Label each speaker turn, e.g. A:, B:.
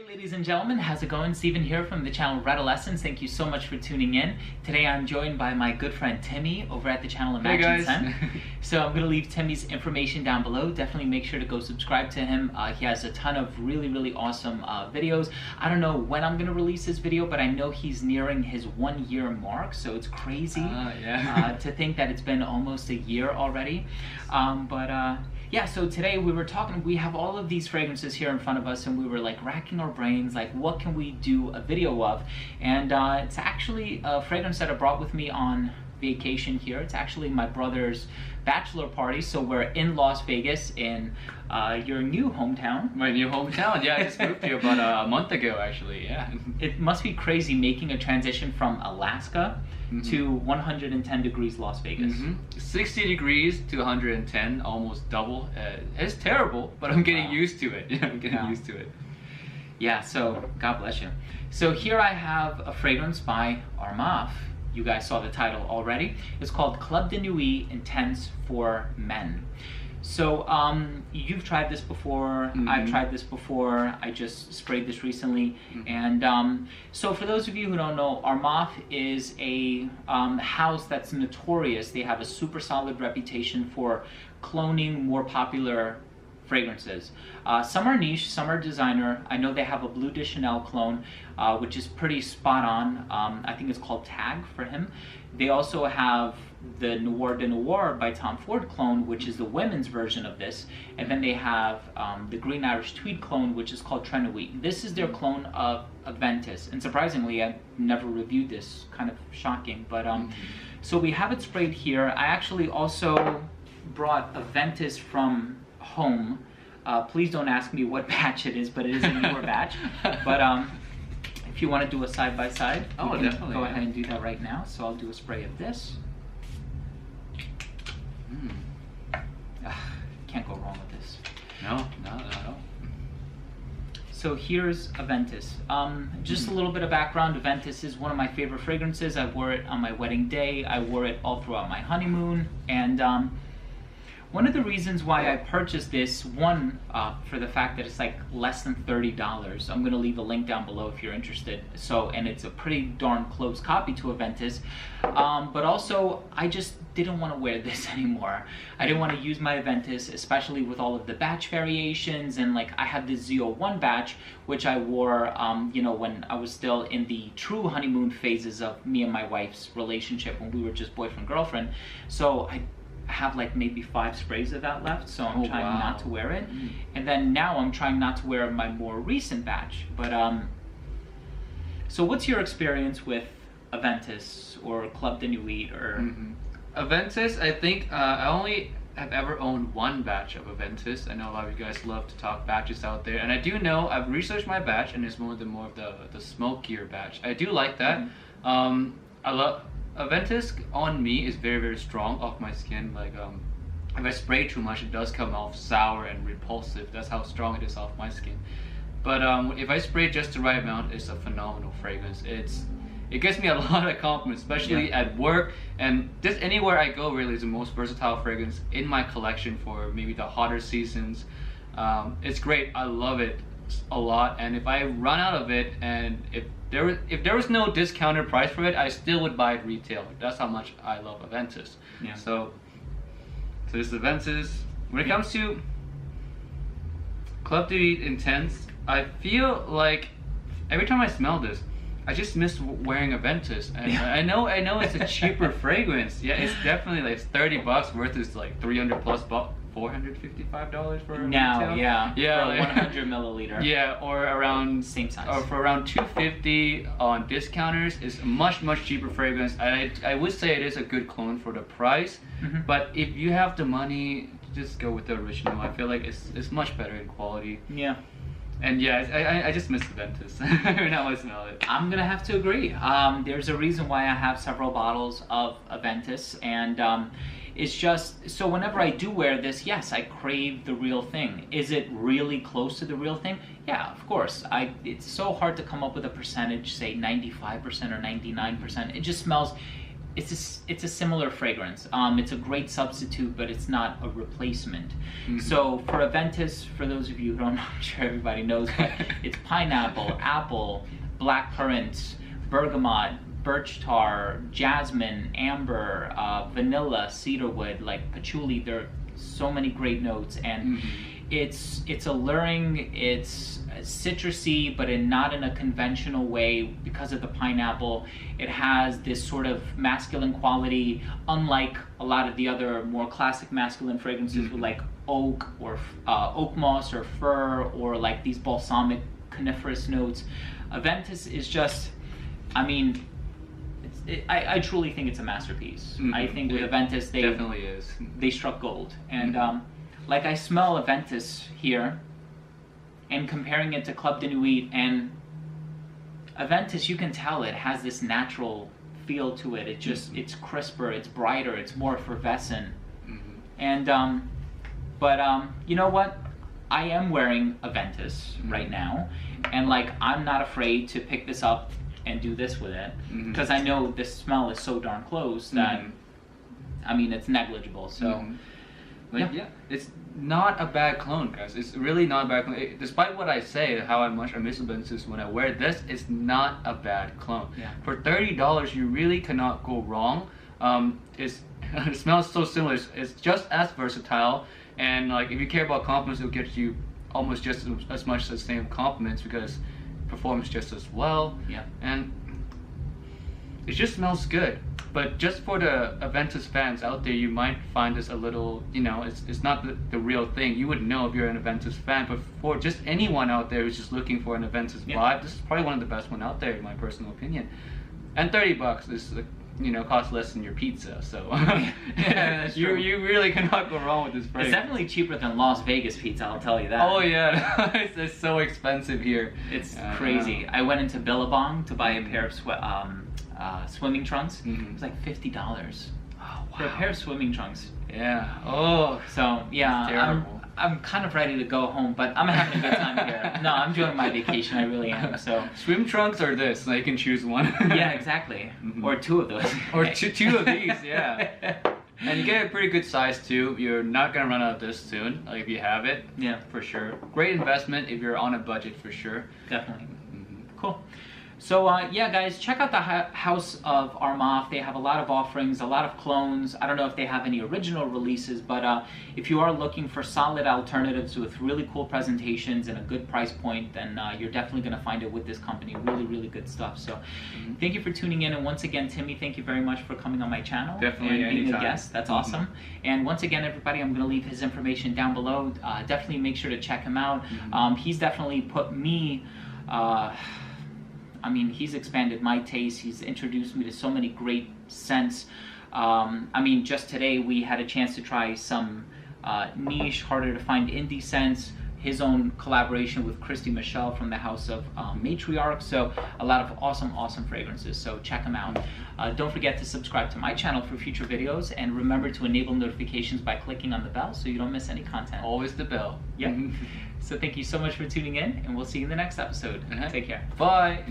A: Ladies and gentlemen, how's it going? Steven here from the channel Redolescence. Thank you so much for tuning in. Today I'm joined by my good friend Timmy over at the channel Imagine Sen. So I'm going to leave Timmy's information down below. Definitely make sure to go subscribe to him. He has a ton of really awesome videos. I don't know when I'm going to release this video, but I know he's nearing his 1 year mark, so it's crazy to think that it's been almost a year already. Yeah, so today we have all of these fragrances here in front of us, and we were like racking our brains, like what can we do a video of? And it's actually a fragrance that I brought with me on vacation here. It's actually my brother's bachelor party, so we're in Las Vegas in your new hometown.
B: My new hometown, yeah, I just moved here about a month ago actually, yeah.
A: It must be crazy making a transition from Alaska to 110 degrees Las Vegas.
B: 60 degrees to 110, almost double. It's terrible, but I'm getting used to it. Yeah, I'm getting used to it.
A: Yeah, so God bless you. So here I have a fragrance by Armaf. You guys saw the title already. It's called Club de Nuit Intense for Men. So you've tried this before, I've tried this before, I just sprayed this recently. And so for those of you who don't know, Armaf is a house that's notorious. They have a super solid reputation for cloning more popular fragrances. Some are niche, some are designer. I know they have a Bleu de Chanel clone, which is pretty spot on. I think it's called Tag for him. They also have the Noir de Noir by Tom Ford clone, which is the women's version of this. And then they have the Green Irish Tweed clone, which is called Nuit. This is their clone of Aventus. And surprisingly, I never reviewed this, kind of shocking. But so we have it sprayed here. I actually also brought Aventus from home. Please don't ask me what batch it is, but it is a newer batch. But if you want to do a side-by-side,
B: definitely
A: go ahead and do that right now. So I'll do a spray of this. Can't go wrong with this.
B: No, not at all.
A: So here's Aventus. Just a little bit of background. Aventus is one of my favorite fragrances. I wore it on my wedding day. I wore it all throughout my honeymoon. And one of the reasons why I purchased this, one, for the fact that it's like less than $30. I'm gonna leave a link down below if you're interested. So, and it's a pretty darn close copy to Aventus. But also, I just didn't want to wear this anymore. I didn't want to use my Aventus, especially with all of the batch variations. And like, I had this Z01 batch, which I wore, you know, when I was still in the true honeymoon phases of me and my wife's relationship, when we were just boyfriend-girlfriend. So I have like maybe 5 sprays of that left, so I'm trying not to wear it. And then now I'm trying not to wear my more recent batch. But so what's your experience with Aventus or Club de Nuit or
B: Aventus? I think I only have ever owned one batch of Aventus. I know a lot of you guys love to talk batches out there, and I do know I've researched my batch, and it's more of the smokier batch. I do like that. I love Aventus on me is very strong off my skin. Like if I spray too much, it does come off sour and repulsive. That's how strong it is off my skin. But if I spray just the right amount, it's a phenomenal fragrance. It gives me a lot of compliments, especially at work, and just anywhere I go. Really, it's the most versatile fragrance in my collection for maybe the hotter seasons. It's great. I love it a lot, and if I run out of it, and if there was no discounted price for it, I still would buy it retail. That's how much I love Aventus. Yeah. So this is Aventus. When it comes to Club de Nuit Intense, I feel like every time I smell this, I just miss wearing Aventus. And I know it's a cheaper fragrance. Yeah, it's definitely like $30 versus like 300 plus bucks. $455 for
A: now,
B: retail.
A: yeah, for
B: like,
A: 100 milliliter.
B: Yeah, or around
A: same size.
B: Or for around $250 on discounters. It's a much cheaper fragrance. I would say it is a good clone for the price, but if you have the money, just go with the original. I feel like it's much better in quality.
A: Yeah.
B: And yeah, I just miss Aventus. Now I smell it.
A: I'm gonna have to agree. There's a reason why I have several bottles of Aventus, and it's just, so whenever I do wear this, yes, I crave the real thing. Is it really close to the real thing? Yeah, of course. It's so hard to come up with a percentage, say 95% or 99%. It just smells it's a similar fragrance. It's a great substitute, but it's not a replacement. So for Aventus, for those of you who don't know, I'm sure everybody knows, but it's pineapple, apple, blackcurrant, bergamot, birch tar, jasmine, amber, vanilla, cedarwood, like patchouli. There are so many great notes, and it's alluring. It's citrusy, but not in a conventional way because of the pineapple. It has this sort of masculine quality, unlike a lot of the other more classic masculine fragrances with like oak or oak moss or fir, or like these balsamic coniferous notes. Aventus is just, I mean, I truly think it's a masterpiece. I think with Aventus, they
B: definitely is.
A: They struck gold. And like I smell Aventus here, and comparing it to Club de Nuit, and Aventus, you can tell it has this natural feel to it. It just, it's crisper, it's brighter, it's more effervescent. And, you know what? I am wearing Aventus right now, and like, I'm not afraid to pick this up and do this with it, because I know the smell is so darn close that, I mean, it's negligible. So,
B: yeah, it's not a bad clone, guys. It's really not a bad clone. Despite what I say, how much I miss Aventus when I wear this, it's not a bad clone. For $30, you really cannot go wrong. It smells so similar. It's just as versatile, and like if you care about compliments, it'll get you almost just as much as the same compliments, because it performs just as well. And it just smells good. But just for the Aventus fans out there, you might find this a little, you know, it's not the real thing. You would know if you're an Aventus fan, but for just anyone out there who's just looking for an Aventus vibe, this is probably one of the best one out there, in my personal opinion. And $30 is, you know, costs less than your pizza, so
A: that's true.
B: you really cannot go wrong with this price.
A: It's definitely cheaper than Las Vegas pizza, I'll tell you that.
B: Oh yeah, it's so expensive here.
A: It's crazy. I went into Billabong to buy a pair of swimming trunks. It was like $50 for a pair of swimming trunks. So yeah, I'm kind of ready to go home, but I'm having a good time here. No, I'm enjoying my vacation, I really am. So
B: swim trunks or this, so you can choose one.
A: Yeah, exactly. Or two of those.
B: Or two of these, yeah. And you get a pretty good size too. You're not gonna run out of this soon, like if you have it.
A: Yeah, for sure.
B: Great investment if you're on a budget, for sure.
A: Definitely. Cool. So yeah, guys, check out the House of Armaf. They have a lot of offerings, a lot of clones. I don't know if they have any original releases, but if you are looking for solid alternatives with really cool presentations and a good price point, then you're definitely going to find it with this company. Really, really good stuff. So thank you for tuning in. And once again, Timmy, thank you very much for coming on my channel.
B: Definitely,
A: and being
B: anytime.
A: a guest. That's awesome. And once again, everybody, I'm going to leave his information down below. Definitely make sure to check him out. He's definitely put me... I mean, he's expanded my taste. He's introduced me to so many great scents. I mean, just today we had a chance to try some niche, harder to find indie scents. His own collaboration with Christy Michelle from the House of Matriarch. So a lot of awesome fragrances. So check them out. Don't forget to subscribe to my channel for future videos, and remember to enable notifications by clicking on the bell so you don't miss any content.
B: Always the bell.
A: Yep. So thank you so much for tuning in, and we'll see you in the next episode. Take care.
B: Bye.